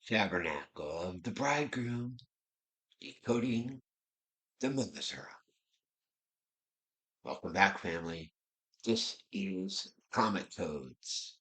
Tabernacle of the bridegroom, decoding the Messiah. Welcome back, family. This is Comet Codes.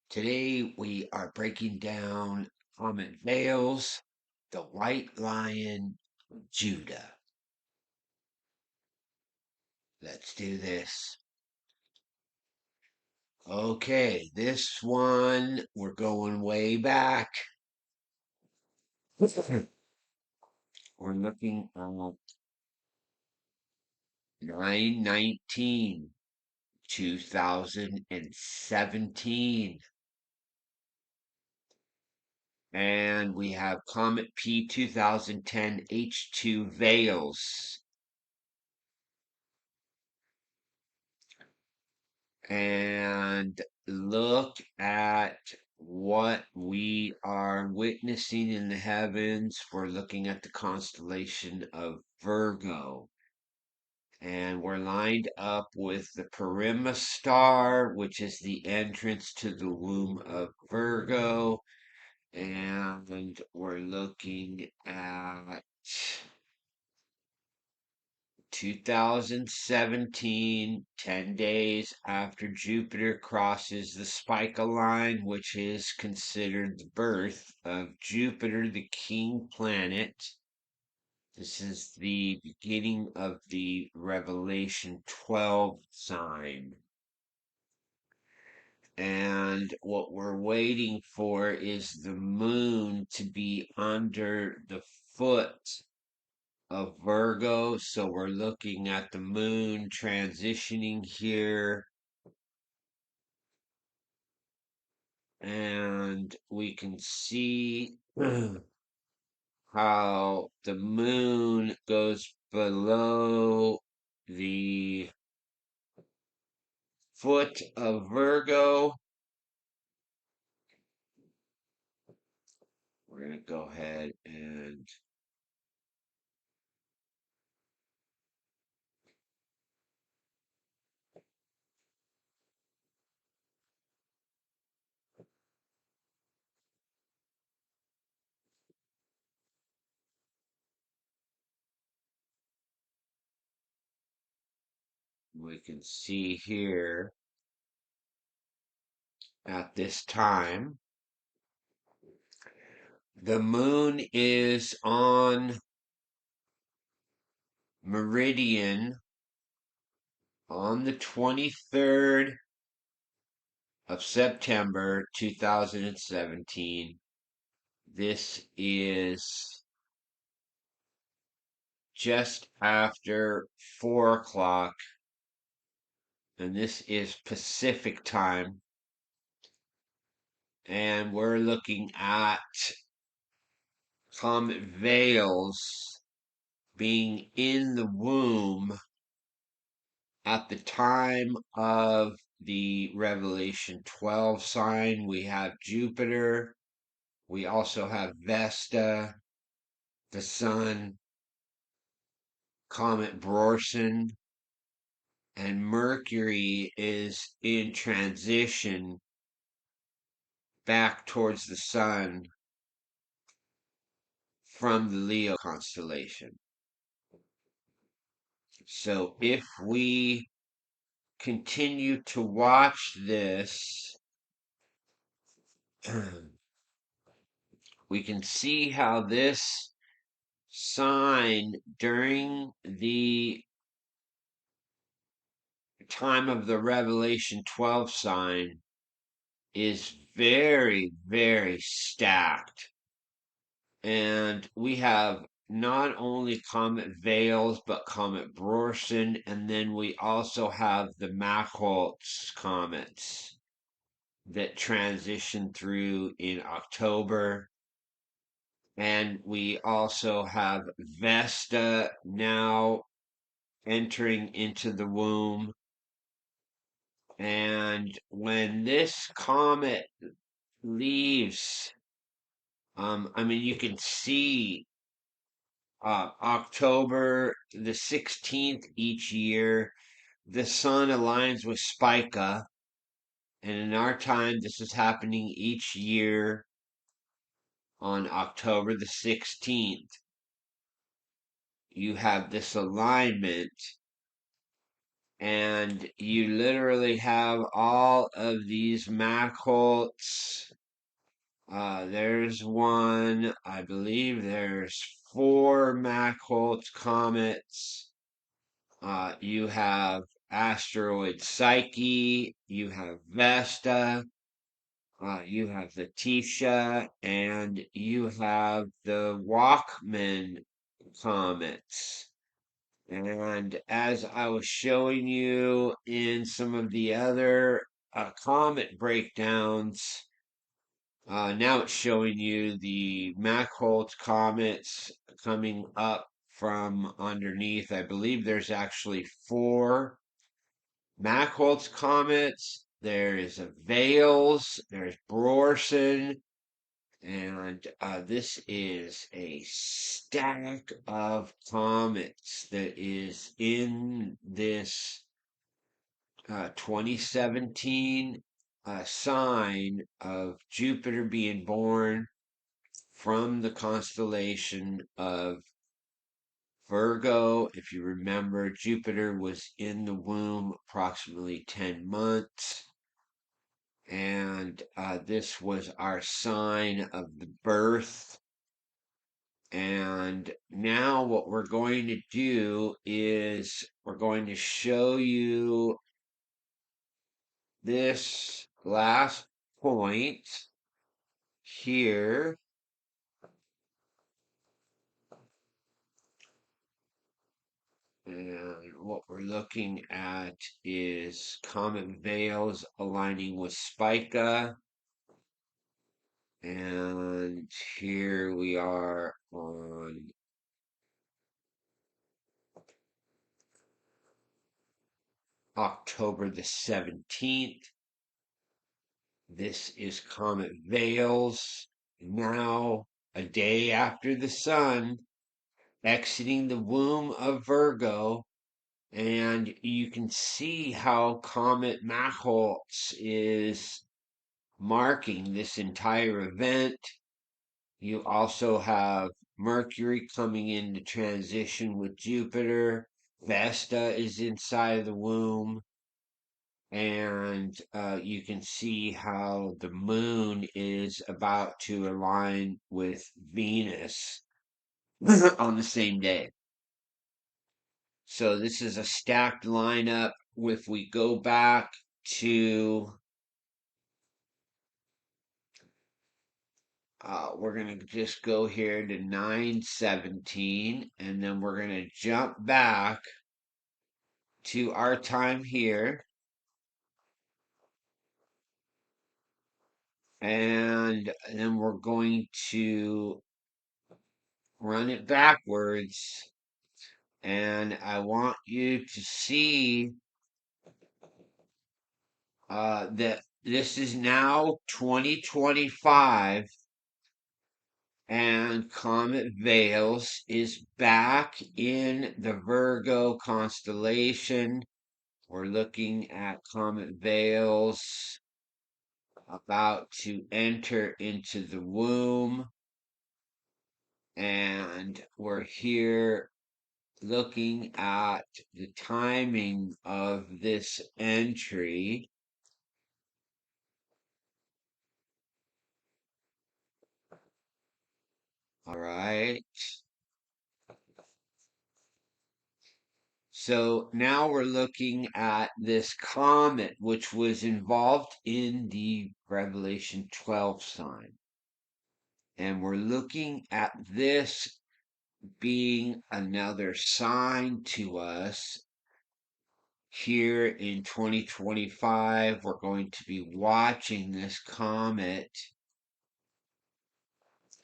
Today we are breaking down Comet Vales, the White Lion of Judah. Let's do this. Okay, this one we're going way back. We're looking at 9/19, 2017. And we have Comet P 2010 H2 Vales. And look at what we are witnessing in the heavens. We're looking at the constellation of Virgo. And we're lined up with the Parima star, which is the entrance to the womb of Virgo. And we're looking at 2017, 10 days after Jupiter crosses the SPICA line, which is considered the birth of Jupiter, the king planet. This is the beginning of the Revelation 12 sign. And what we're waiting for is the moon to be under the foot of Virgo. So we're looking at the moon transitioning here. And we can see how the moon goes below the foot of Virgo. We're going to go ahead and we can see here at this time the moon is on meridian on the 23rd of September 2017. This is just after 4 o'clock, and this is Pacific time. And we're looking at Comet Vales being in the womb at the time of the Revelation 12 sign. We have Jupiter. We also have Vesta, the Sun, Comet Brorson, and Mercury is in transition back towards the Sun from the Leo constellation. So if we continue to watch this, we can see how this sign during the time of the Revelation 12 sign is very, very stacked. And we have not only Comet Vales, but Comet Brorson, and then we also have the Machholz comets that transition through in October. And we also have Vesta now entering into the womb. And when this comet leaves, you can see October the 16th each year, the sun aligns with Spica. And in our time, this is happening each year on October the 16th, you have this alignment, and you literally have all of these Machaults. There's one, I believe there's four Machault comets. You have asteroid Psyche, you have Vesta, you have the Tisha, and you have the Walkman comets. And as I was showing you in some of the other comet breakdowns, now it's showing you the Machault comets coming up from underneath. I believe there's actually four Machault's comets. There is a Vales, there's Brorson, and this is a stack of comets that is in this 2017 sign of Jupiter being born from the constellation of Virgo. If you remember, Jupiter was in the womb approximately 10 months. And this was our sign of the birth. And now what we're going to do is we're going to show you this last point here. And what we're looking at is Comet Vales aligning with SPICA. And here we are on October the 17th. This is Comet Vales, now a day after the sun, exiting the womb of Virgo. And you can see how Comet Machaults is marking this entire event. You also have Mercury coming into transition with Jupiter. Vesta is inside of the womb. And you can see how the moon is about to align with Venus on the same day. So this is a stacked lineup. If we go back to, we're going to just go here to 917, and then we're going to jump back to our time here. And then we're going to run it backwards. And I want you to see that this is now 2025, and Comet Vales is back in the Virgo constellation. We're looking at Comet Vales about to enter into the womb, and we're here looking at the timing of this entry. All right. So now we're looking at this comet, which was involved in the Revelation 12 sign. And we're looking at this being another sign to us. Here in 2025, we're going to be watching this comet.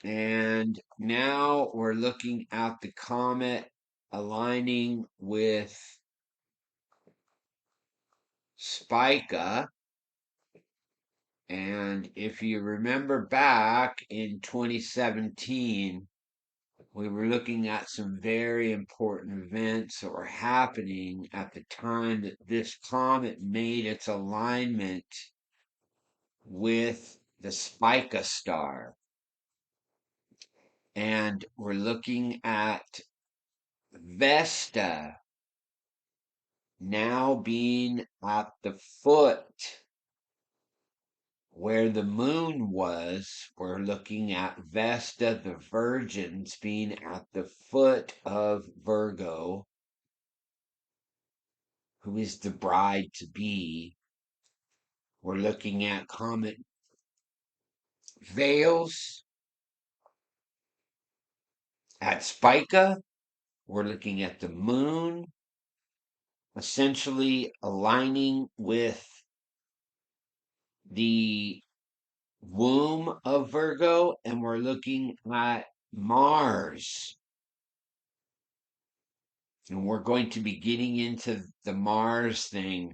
And now we're looking at the comet aligning with Spica. And if you remember back in 2017, we were looking at some very important events that were happening at the time that this comet made its alignment with the Spica star. And we're looking at Vesta now being at the foot where the moon was. We're looking at Vesta, the virgins, being at the foot of Virgo, who is the bride to be. We're looking at Comet Vales at Spica. We're looking at the moon essentially aligning with the womb of Virgo, and we're looking at Mars. And we're going to be getting into the Mars thing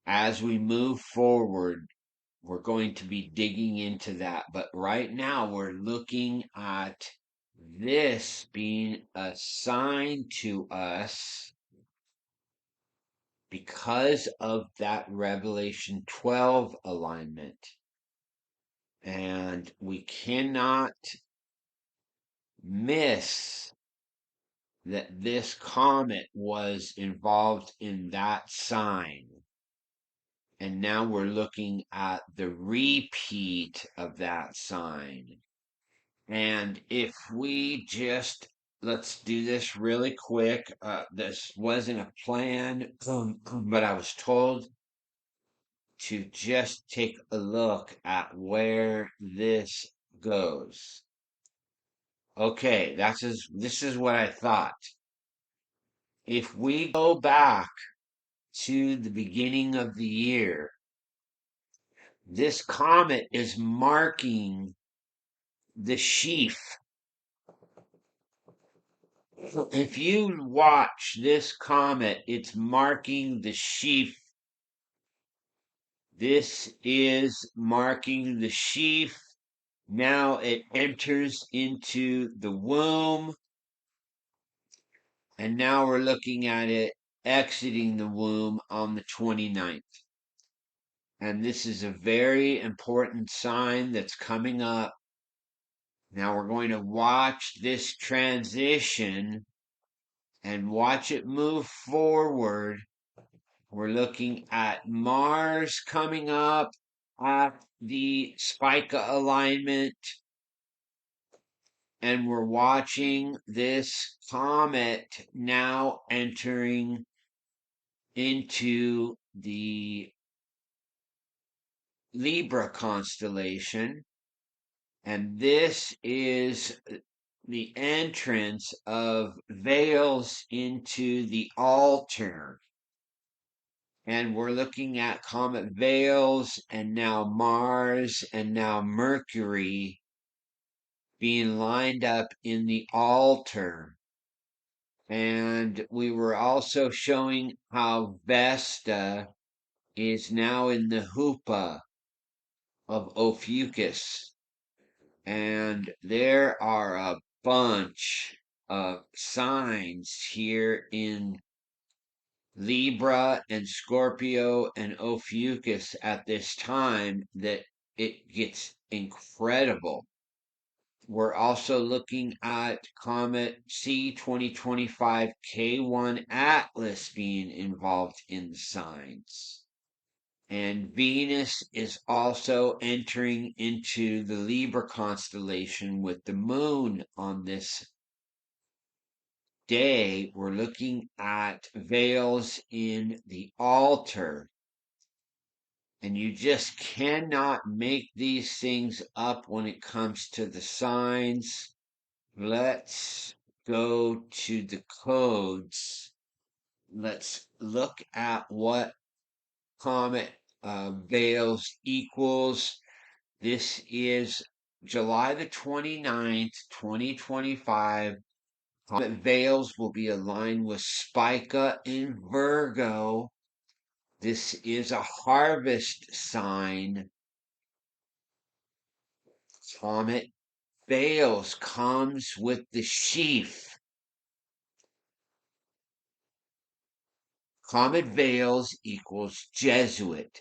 as we move forward. We're going to be digging into that. But right now, we're looking at this being assigned to us because of that Revelation 12 alignment. And we cannot miss that this comet was involved in that sign. And now we're looking at the repeat of that sign. And if we just, let's do this really quick. This wasn't a plan, but I was told to just take a look at where this goes. Okay, this is what I thought. If we go back to the beginning of the year, this comet is marking the sheaf. If you watch this comet, it's marking the sheaf. This is marking the sheaf. Now it enters into the womb. And now we're looking at it exiting the womb on the 29th. And this is a very important sign that's coming up. Now we're going to watch this transition and watch it move forward. We're looking at Mars coming up at the Spica alignment. And we're watching this comet now entering into the Libra constellation. And this is the entrance of Vales into the altar. And we're looking at Comet Vales and now Mars and now Mercury being lined up in the altar. And we were also showing how Vesta is now in the Hoopa of Ophiuchus. And there are a bunch of signs here in Libra and Scorpio and Ophiuchus at this time that it gets incredible. We're also looking at Comet C 2025 K1 Atlas being involved in the signs. And Venus is also entering into the Libra constellation with the moon on this day. We're looking at Vales in the altar. And you just cannot make these things up when it comes to the signs. Let's go to the codes. Let's look at what Comet Vales equals. This is July the 29th, 2025. Comet Vales will be aligned with Spica in Virgo. This is a harvest sign. Comet Vales comes with the sheaf. Comet Vales equals Jesuit.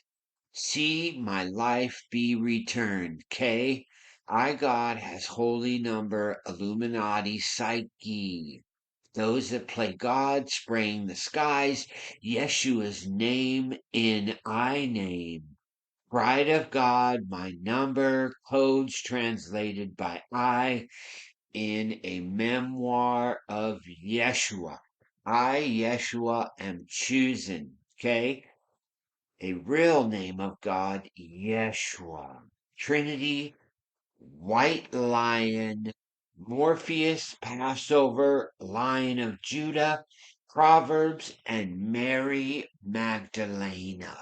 See my life be returned. K. I God has holy number, Illuminati, Psyche. Those that play God spraying the skies, Yeshua's name in I name. Bride of God, my number, codes translated by I in a memoir of Yeshua. I, Yeshua, am chosen. Okay? A real name of God, Yeshua. Trinity, White Lion, Morpheus, Passover, Lion of Judah, Proverbs, and Mary Magdalena.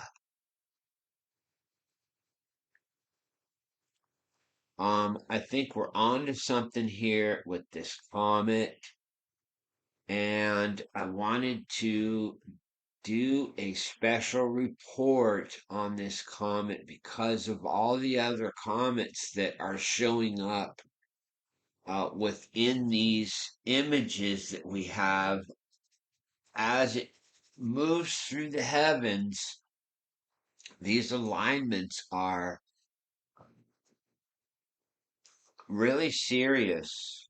I think we're on to something here with this comet, and I wanted to do a special report on this comet because of all the other comets that are showing up within these images that we have as it moves through the heavens. These alignments are really serious,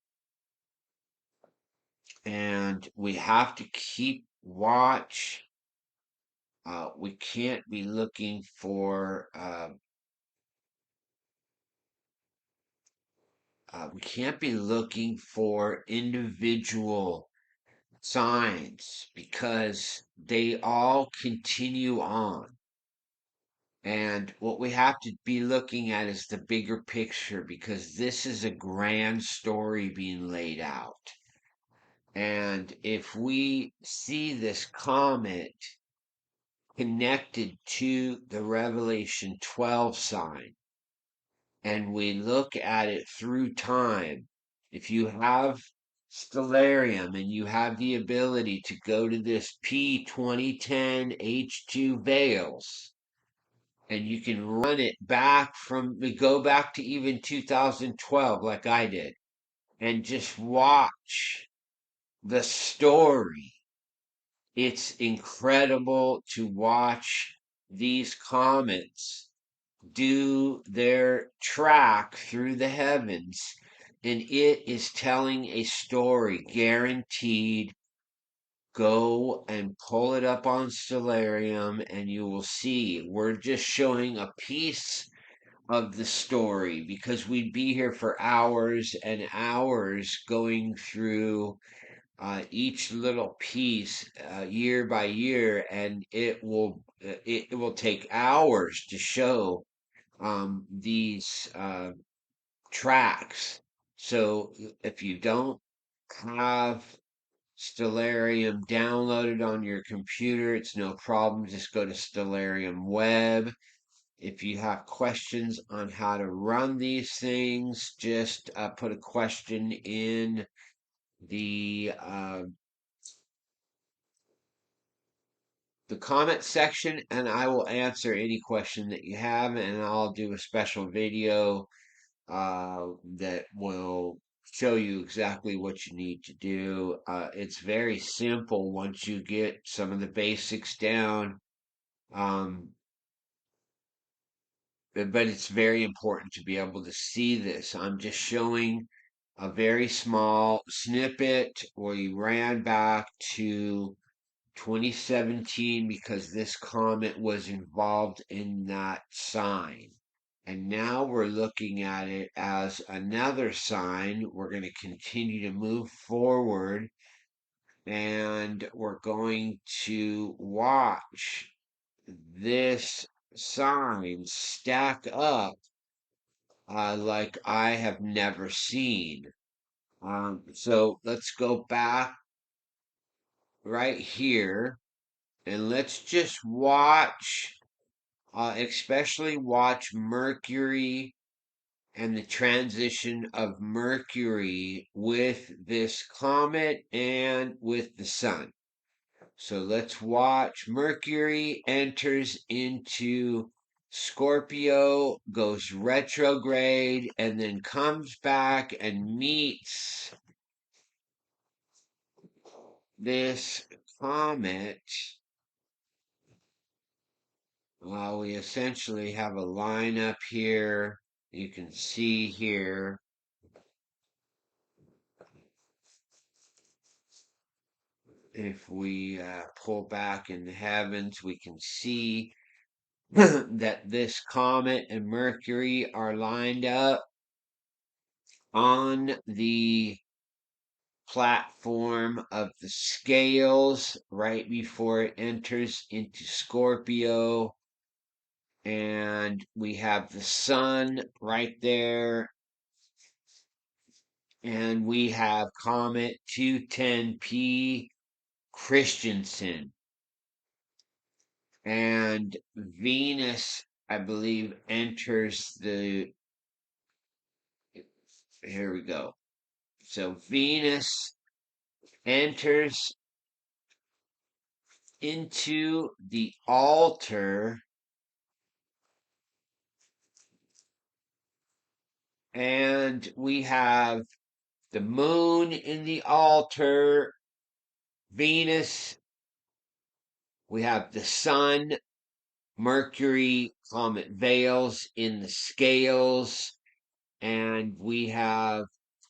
and we have to keep watch. We can't be looking for individual signs because they all continue on. And what we have to be looking at is the bigger picture because this is a grand story being laid out. And if we see this comet connected to the Revelation 12 sign and we look at it through time, if you have stellarium and you have the ability to go to this P2010 H2 Vales, and you can run it back go back to even 2012 like I did and just watch the story. It's incredible to watch these comets do their track through the heavens, and it is telling a story guaranteed. Go and pull it up on Stellarium, and you will see we're just showing a piece of the story because we'd be here for hours and hours going through each little piece year by year, and it will take hours to show these tracks. So if you don't have Stellarium downloaded on your computer, it's no problem. Just go to Stellarium Web. If you have questions on how to run these things, just put a question in the comment section, and I will answer any question that you have, and I'll do a special video that will show you exactly what you need to do. It's very simple once you get some of the basics down. Um, but it's very important to be able to see this. I'm just showing a very small snippet where you ran back to 2017 because this comet was involved in that sign. And now we're looking at it as another sign. We're going to continue to move forward and we're going to watch this sign stack up like I have never seen. So let's go back right here and let's just watch, especially watch Mercury and the transition of Mercury with this comet and with the sun. So let's watch. Mercury enters into Scorpio, goes retrograde, and then comes back and meets this comet. Well, we essentially have a lineup here. You can see here, if we pull back in the heavens, we can see that this comet and Mercury are lined up on the platform of the scales right before it enters into Scorpio. And we have the sun right there. And we have Comet 210P Christensen. And Venus, I believe, enters the. Here we go. So Venus enters into the altar, and we have the moon in the altar, Venus, we have the sun, Mercury, Comet Vales in the scales, and we have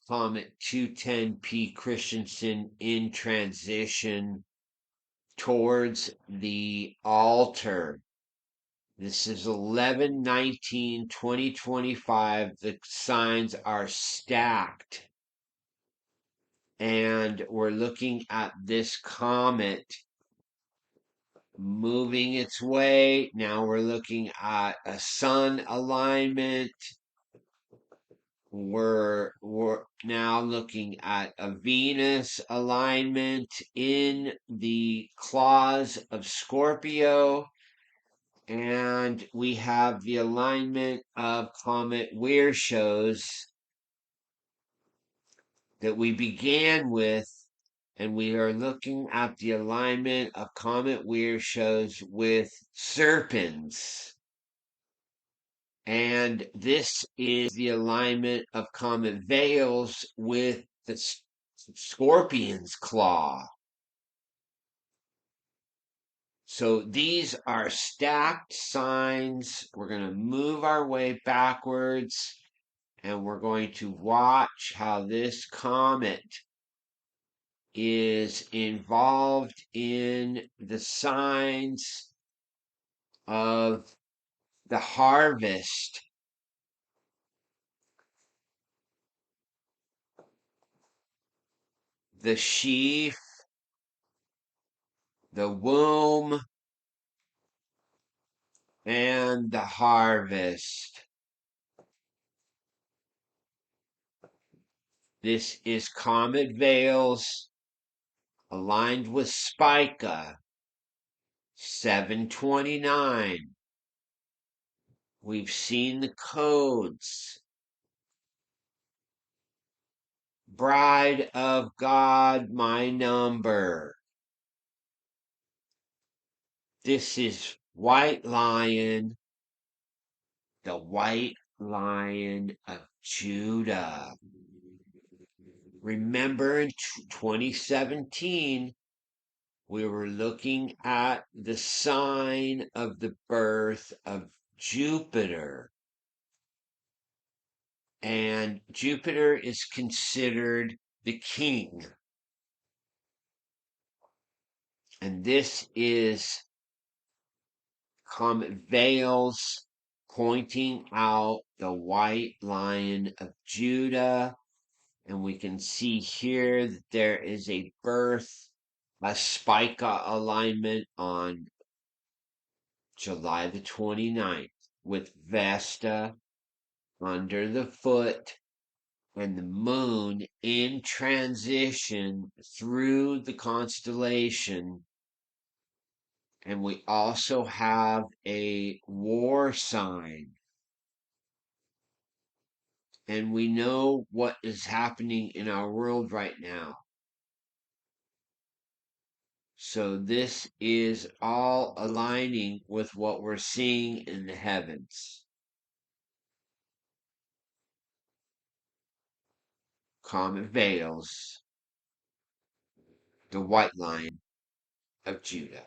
Comet 210P Christensen in transition towards the altar. This is 11/19/2025. The signs are stacked. And we're looking at this comet moving its way. Now we're looking at a sun alignment. We're now looking at a Venus alignment in the claws of Scorpio. And we have the alignment of Comet Weir shows that we began with, and we are looking at the alignment of Comet Weir shows with Serpens. And this is the alignment of Comet Vales with the Scorpion's claw. So these are stacked signs. We're going to move our way backwards, and we're going to watch how this comet is involved in the signs of the harvest, the sheaf, the womb, and the harvest. This is Comet Vales aligned with SPICA 729. We've seen the codes. Bride of God, my number. This is White Lion, the White Lion of Judah. Remember in 2017, we were looking at the sign of the birth of Jupiter. And Jupiter is considered the king. And this is Comet Vales pointing out the white lion of Judah. And we can see here that there is a birth, a SPICA alignment on July the 29th with Vesta under the foot and the moon in transition through the constellation. And we also have a war sign. And we know what is happening in our world right now. So this is all aligning with what we're seeing in the heavens. Comet Vales, the white lion of Judah.